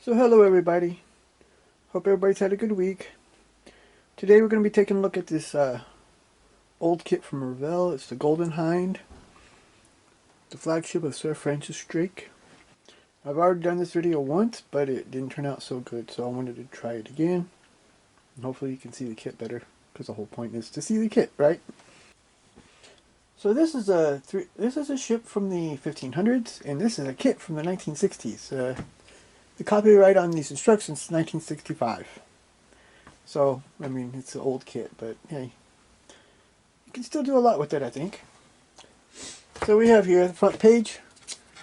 So hello everybody. Hope everybody's had a good week. Today we're going to be taking a look at this old kit from Revell. It's the Goden Hind, the flagship of Sir Francis Drake. I've already done this video once, but it didn't turn out so good, so I wanted to try it again. And hopefully you can see the kit better, because the whole point is to see the kit, right? So this is a ship from the 1500s, and this is a kit from the 1960s. The copyright on these instructions is 1965. So, I mean, it's an old kit, but hey, you can still do a lot with it, I think. So we have here the front page.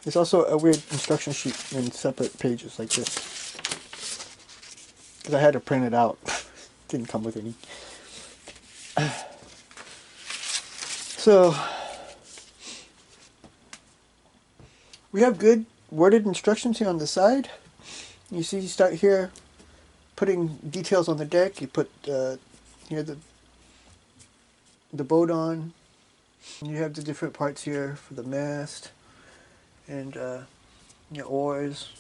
There's also a weird instruction sheet in separate pages like this, because I had to print it out. Didn't come with any. So we have good worded instructions here on the side. You see, you start here putting details on the deck. You put here the boat on. You have the different parts here for the mast and your oars.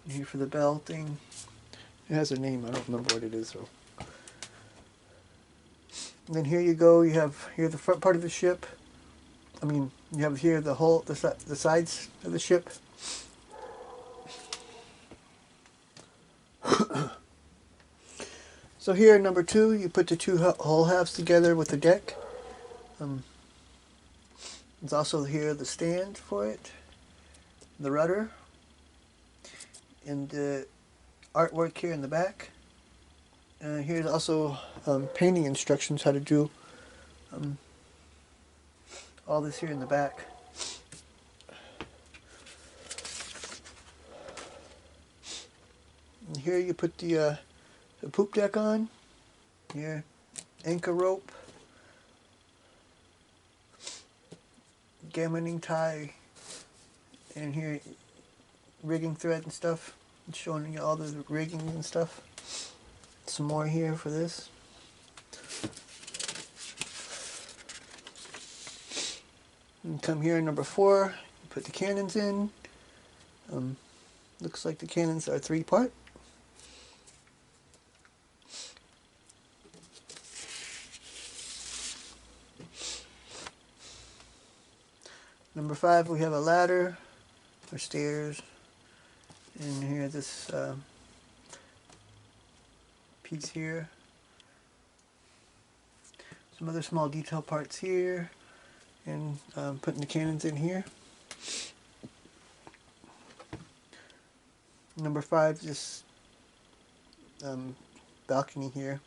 And here for the bell thing. It has a name. I don't remember what it is though. And then here you go. You have here the front part of the ship. I mean, you have here the whole the sides of the ship. So here, number 2, you put the two hull halves together with the deck. There's also here the stand for it, the rudder, and the artwork here in the back. Here's also painting instructions how to do all this here in the back. And here you put the poop deck on. Here, anchor rope, gammoning tie, and here rigging thread and stuff. It's showing you all the rigging and stuff. Some more here for this. And come here, number 4. You put the cannons in. Looks like the cannons are 3-part. Number 5, we have a ladder or stairs. And here, this piece here. Some other small detail parts here. And putting the cannons in here. Number 5, this balcony here.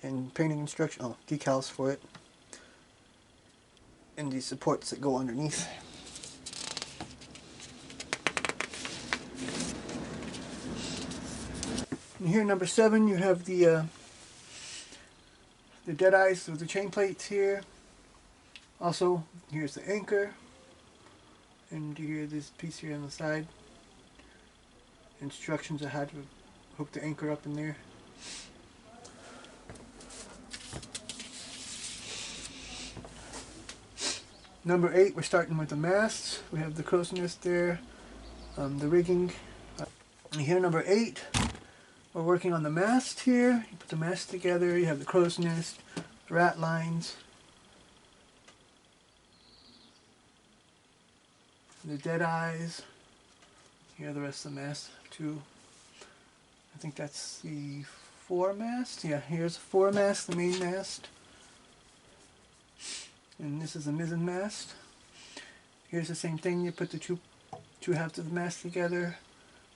And painting instruction, decals for it. And these supports that go underneath. And here, number 7, you have the dead eyes with the chain plates here. Also, here's the anchor, and here this piece here on the side. Instructions on how to hook the anchor up in there. Number 8, we're starting with the masts. We have the crow's nest there, the rigging. And here, number 8, we're working on the mast here. You put the mast together, you have the crow's nest, the rat lines, the dead eyes. Here are the rest of the mast too. I think that's the foremast. Yeah, here's the foremast, the main mast. And this is the mizzen mast. Here's the same thing. You put the two halves of the mast together.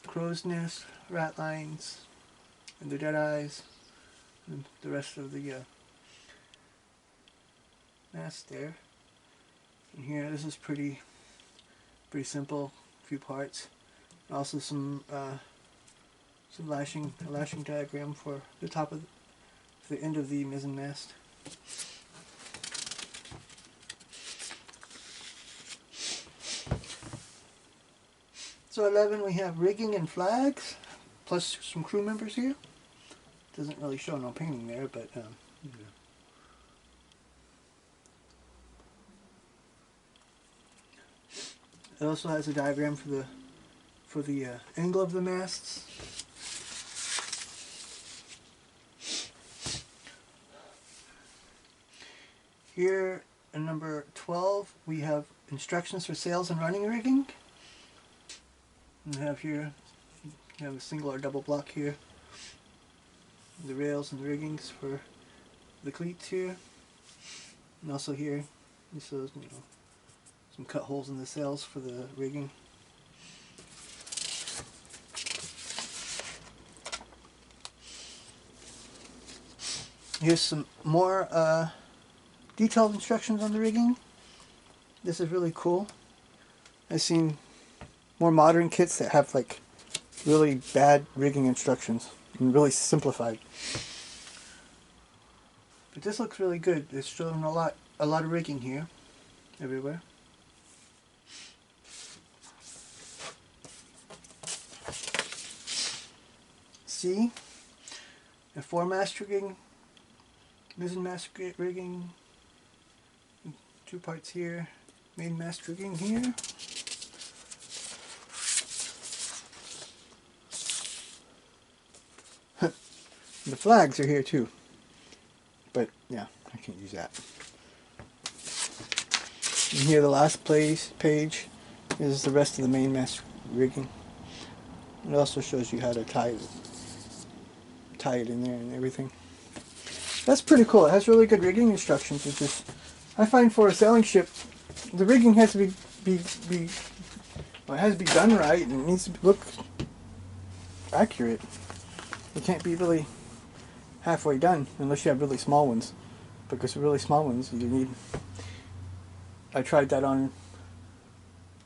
Crow's nest, rat lines, and the dead eyes, and the rest of the mast there. And here, this is pretty simple. A few parts. Also some lashing diagram for the top of the end of the mizzen mast. So 11, we have rigging and flags, plus some crew members here. Doesn't really show no painting there, but you know. It also has a diagram for the for the angle of the masts. Here in number 12 we have instructions for sails and running rigging. And we have here, you have a single or double block here. The rails and the riggings for the cleats here. And also here, this shows, you know, some cut holes in the sails for the rigging. Here's some more detailed instructions on the rigging. This is really cool. I've seen more modern kits that have like really bad rigging instructions and really simplified. But this looks really good. It's showing a lot of rigging here, everywhere. C, and foremast rigging, mizzenmast rigging, 2 parts here, mainmast rigging here. The flags are here too, but yeah, I can't use that. And here the last page is the rest of the mainmast rigging. It also shows you how to tie it in there and everything. That's pretty cool. It has really good rigging instructions. It's just, I find for a sailing ship, the rigging has to well, it has to be done right and it needs to look accurate. It can't be really halfway done unless you have really small ones, because really small ones you need. I tried that on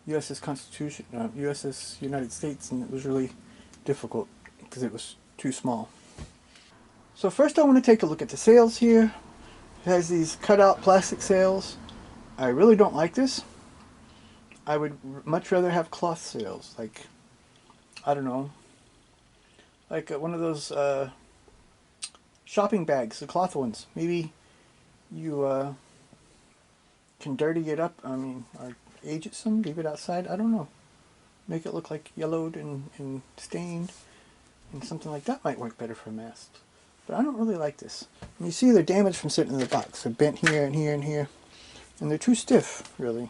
USS Constitution, USS United States, and it was really difficult because it was too small. So first I want to take a look at the sails here. It has these cut out plastic sails. I really don't like this. I would much rather have cloth sails, like, I don't know, like one of those shopping bags, the cloth ones. Maybe you can dirty it up, I mean, or age it some, leave it outside, I don't know. Make it look like yellowed and stained, and something like that might work better for a mast. But I don't really like this. And you see they're damaged from sitting in the box. They're bent here and here and here. And they're too stiff, really.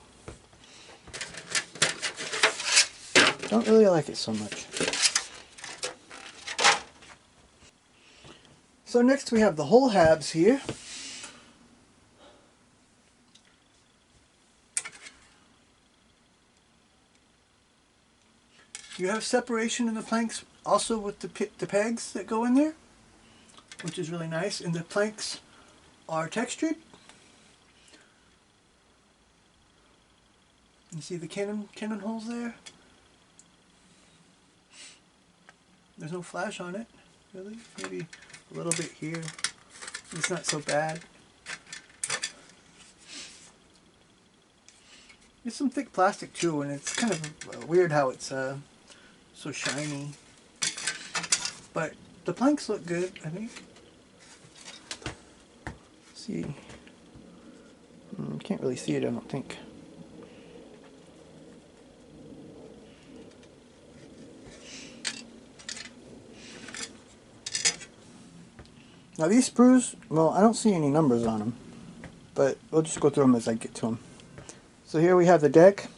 Don't really like it so much. So next we have the hull halves here. You have separation in the planks also with the pegs that go in there, which is really nice. And the planks are textured. You see the cannon holes there? There's no flash on it, really. Maybe a little bit here. It's not so bad. It's some thick plastic too, and it's kind of weird how it's so shiny. But the planks look good, I think. See, can't really see it, I don't think. Now these sprues, well, I don't see any numbers on them, but we'll just go through them as I get to them. So here we have the deck.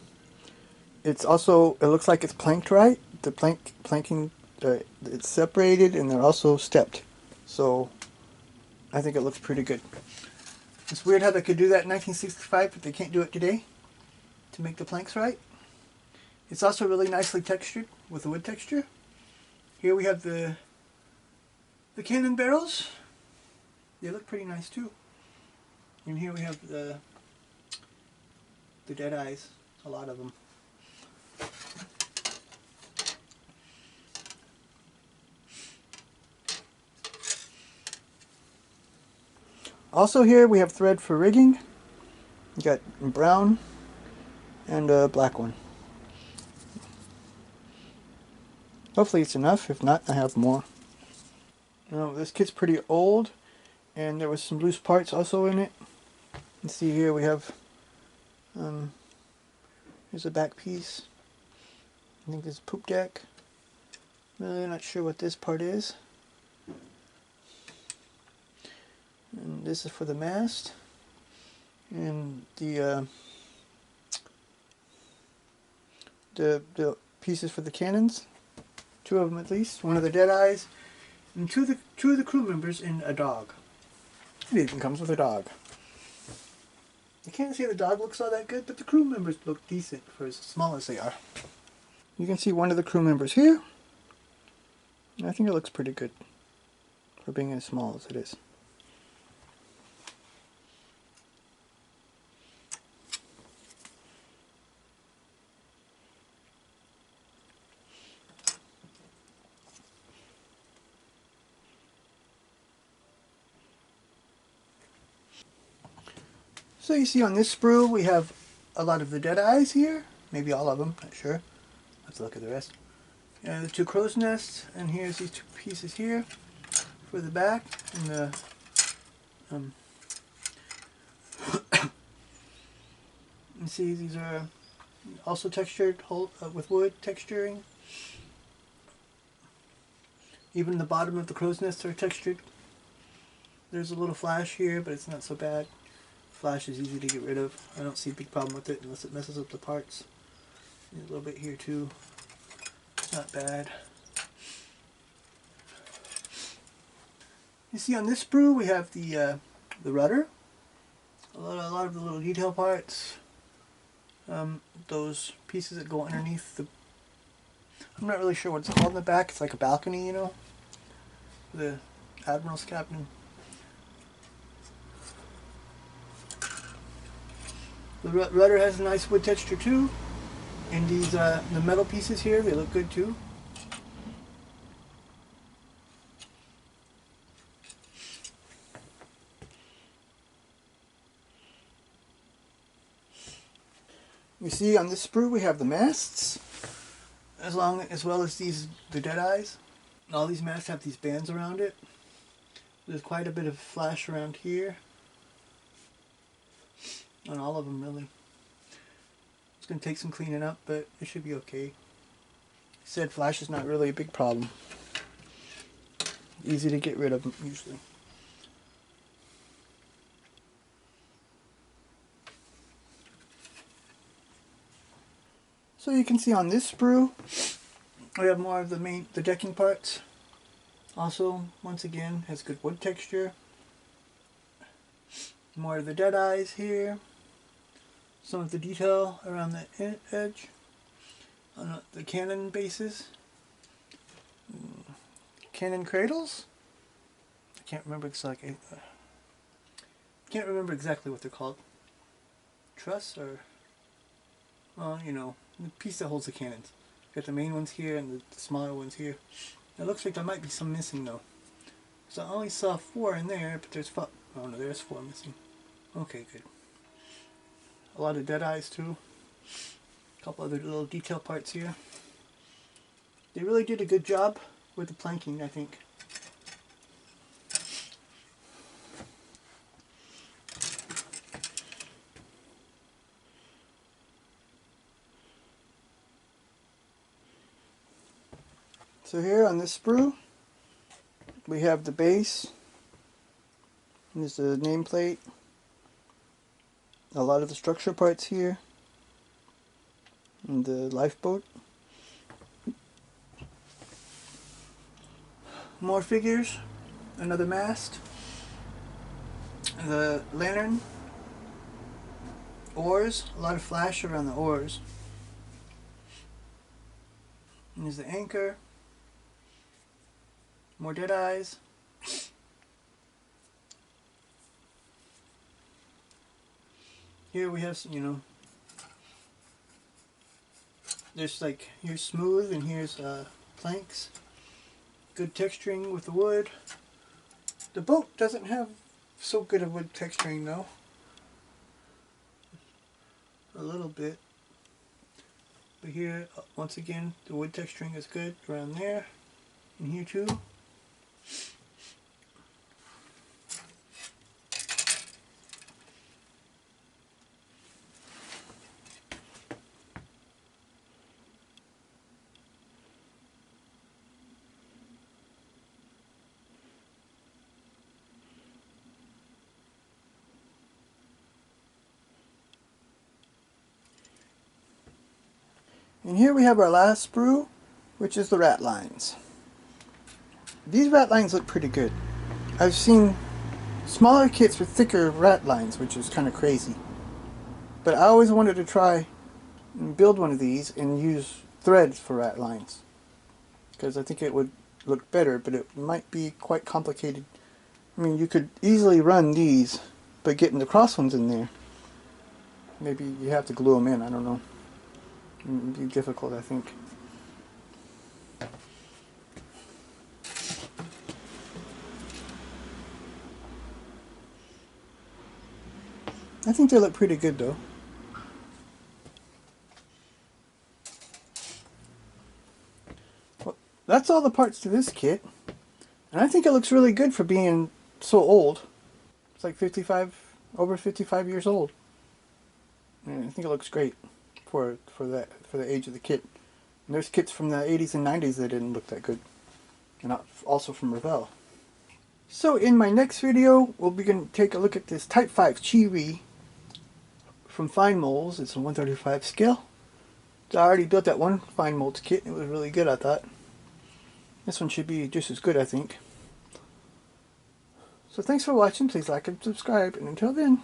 It's also, it looks like it's planked right. The planking, it's separated, and they're also stepped. So I think it looks pretty good. It's weird how they could do that in 1965, but they can't do it today to make the planks right. It's also really nicely textured with the wood texture. Here we have the cannon barrels. They look pretty nice too. And here we have the dead eyes, a lot of them. Also here we have thread for rigging. You got brown and a black one. Hopefully it's enough. If not, I have more. Now, this kit's pretty old, and there was some loose parts also in it. You see here we have here's a back piece, I think this is poop deck. Really not sure what this part is. And this is for the mast. And the pieces for the cannons. 2 of them at least. 1 of the dead eyes. And two of the crew members and a dog. It even comes with a dog. You can't say the dog looks all that good, but the crew members look decent for as small as they are. You can see 1 of the crew members here. I think it looks pretty good for being as small as it is. So you see on this sprue we have a lot of the dead eyes here. Maybe all of them, not sure. Let's look at the rest. The 2 crow's nests, and here's these 2 pieces here for the back, and the you see these are also textured with wood texturing. Even the bottom of the crow's nests are textured. There's a little flash here, but it's not so bad. Flash is easy to get rid of. I don't see a big problem with it unless it messes up the parts. A little bit here too. It's not bad. You see on this sprue we have the rudder. A lot of the little detail parts. Those pieces that go underneath the... I'm not really sure what it's called in the back. It's like a balcony, you know. The Admiral's cabin. The rudder has a nice wood texture too, and these the metal pieces here, they look good too. You see on this sprue we have the masts, as well as the dead eyes. All these masts have these bands around it. There's quite a bit of flash around here. On all of them, really. It's going to take some cleaning up, but it should be okay. Said flash is not really a big problem. Easy to get rid of them, usually. So you can see on this sprue, we have more of the decking parts. Also, once again, has good wood texture. More of the dead eyes here. Some of the detail around the edge on the cannon bases. Cannon cradles? I can't remember exactly. Can't remember exactly what they're called. Truss or, well, you know, the piece that holds the cannons. Got the main ones here and the smaller ones here. It looks like there might be some missing though. So I only saw 4 in there, but there's 5. Oh no, there's 4 missing. Okay, good. A lot of dead eyes too. A couple other little detail parts here. They really did a good job with the planking, I think. So here on this sprue, we have the base. There's the nameplate. A lot of the structure parts here. And the lifeboat. More figures. Another mast. The lantern. Oars. A lot of flash around the oars. And there's the anchor. More dead eyes. Here we have some, you know, there's like, here's smooth and here's planks. Good texturing with the wood. The boat doesn't have so good of wood texturing though. A little bit. But here, once again, the wood texturing is good around there. And here too. And here we have our last sprue, which is the rat lines. These rat lines look pretty good. I've seen smaller kits with thicker rat lines, which is kind of crazy. But I always wanted to try and build one of these and use threads for rat lines, because I think it would look better, but it might be quite complicated. I mean, you could easily run these, but getting the cross ones in there, maybe you have to glue them in, I don't know. It would be difficult, I think. I think they look pretty good though. Well, that's all the parts to this kit. And I think it looks really good for being so old. It's like over 55 years old. And I think it looks great for the age of the kit. And there's kits from the 80s and 90s that didn't look that good. And also from Revell. So in my next video, we'll be going to take a look at this Type 5 Chi-Ri from Fine Molds. It's a 135 scale. I already built that one Fine Molds kit. It was really good, I thought. This one should be just as good, I think. So thanks for watching. Please like and subscribe. And until then...